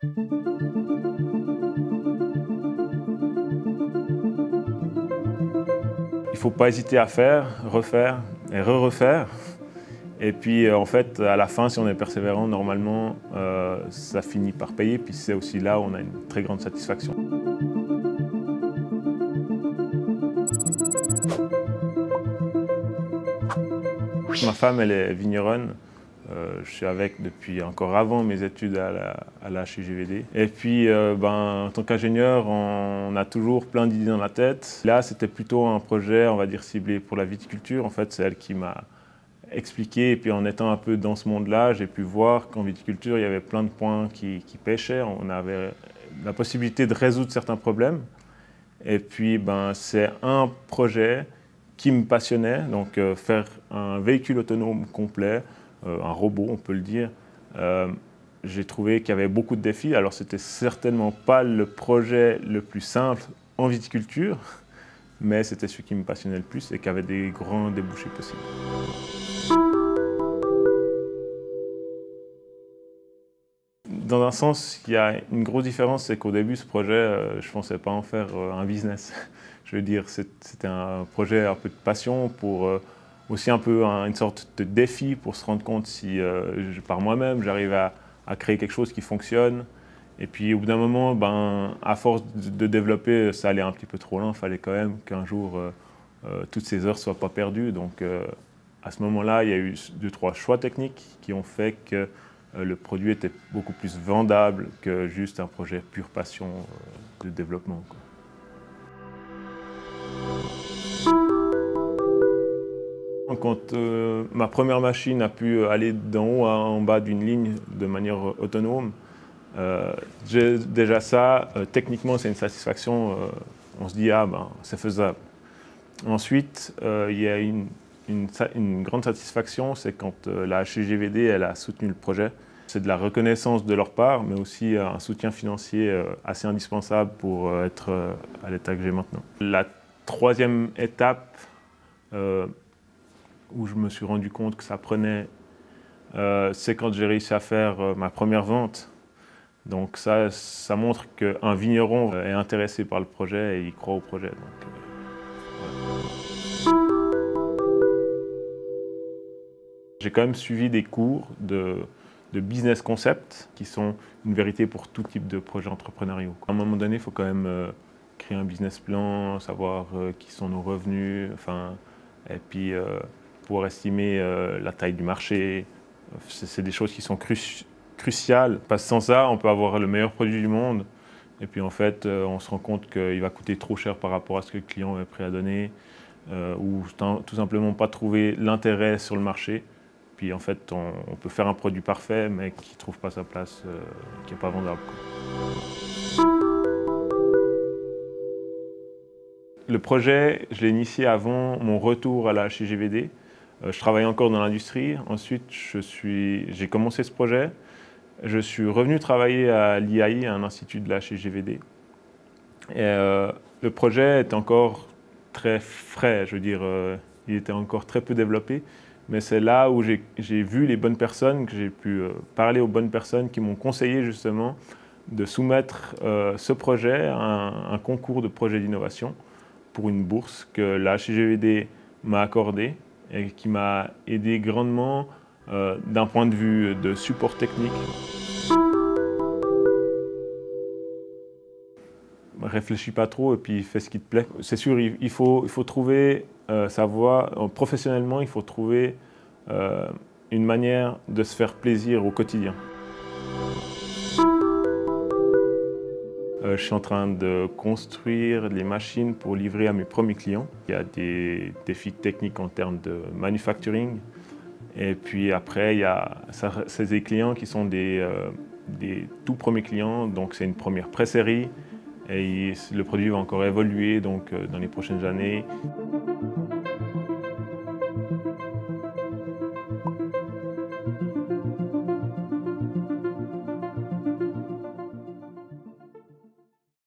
Il ne faut pas hésiter à faire, refaire et re-refaire. Et puis en fait, à la fin, si on est persévérant, normalement, ça finit par payer. Puis c'est aussi là où on a une très grande satisfaction. Ma femme, elle est vigneronne. Je suis avec depuis encore avant mes études à la HGVD. Et puis, en tant qu'ingénieur, on a toujours plein d'idées dans la tête. Là, c'était plutôt un projet, on va dire, ciblé pour la viticulture. En fait, c'est elle qui m'a expliqué. Et puis, en étant un peu dans ce monde-là, j'ai pu voir qu'en viticulture, il y avait plein de points qui pêchaient. On avait la possibilité de résoudre certains problèmes. Et puis, c'est un projet qui me passionnait, donc faire un véhicule autonome complet, un robot on peut le dire. J'ai trouvé qu'il y avait beaucoup de défis, alors c'était certainement pas le projet le plus simple en viticulture, mais c'était celui qui me passionnait le plus et qui avait des grands débouchés possibles. Dans un sens, il y a une grosse différence, c'est qu'au début, ce projet, je ne pensais pas en faire un business. Je veux dire, c'était un projet un peu de passion, pour aussi un peu une sorte de défi pour se rendre compte si par moi-même, j'arrive à créer quelque chose qui fonctionne. Et puis au bout d'un moment, à force de développer, ça allait un petit peu trop loin. Il fallait quand même qu'un jour, toutes ces heures ne soient pas perdues. Donc à ce moment-là, il y a eu 2-3 choix techniques qui ont fait que le produit était beaucoup plus vendable que juste un projet pure passion de développement, quoi. Quand ma première machine a pu aller d'en haut en bas d'une ligne de manière autonome, déjà ça, techniquement, c'est une satisfaction. On se dit, c'est faisable. Ensuite, il y a une grande satisfaction, c'est quand la HGVD elle a soutenu le projet. C'est de la reconnaissance de leur part, mais aussi un soutien financier assez indispensable pour être à l'état que j'ai maintenant. La troisième étape, où je me suis rendu compte que ça prenait, c'est quand j'ai réussi à faire ma première vente. Donc ça montre qu'un vigneron est intéressé par le projet et il croit au projet. Donc, voilà. J'ai quand même suivi des cours de business concept qui sont une vérité pour tout type de projet entrepreneurial. À un moment donné, il faut quand même créer un business plan, savoir qui sont nos revenus, et puis pouvoir estimer la taille du marché. C'est des choses qui sont cruciales, parce que sans ça, on peut avoir le meilleur produit du monde, et puis en fait, on se rend compte qu'il va coûter trop cher par rapport à ce que le client est prêt à donner, ou tout simplement pas trouver l'intérêt sur le marché. Puis en fait, on peut faire un produit parfait, mais qui ne trouve pas sa place, qui n'est pas vendable, quoi. Le projet, je l'ai initié avant mon retour à la HGVD. Je travaillais encore dans l'industrie. Ensuite, j'ai commencé ce projet. Je suis revenu travailler à l'IAI, un institut de la HGVD. Et le projet était encore très frais, je veux dire, il était encore très peu développé. Mais c'est là où j'ai vu les bonnes personnes, que j'ai pu parler aux bonnes personnes qui m'ont conseillé justement de soumettre ce projet à un concours de projet d'innovation pour une bourse que la HGVD m'a accordée et qui m'a aidé grandement d'un point de vue de support technique. Réfléchis pas trop et puis fais ce qui te plaît. C'est sûr, il faut trouver sa voie. Professionnellement, il faut trouver une manière de se faire plaisir au quotidien. Je suis en train de construire les machines pour livrer à mes premiers clients. Il y a des défis techniques en termes de manufacturing. Et puis après, il y a ces clients qui sont des tout premiers clients. Donc c'est une première pré-série. Et le produit va encore évoluer donc, dans les prochaines années.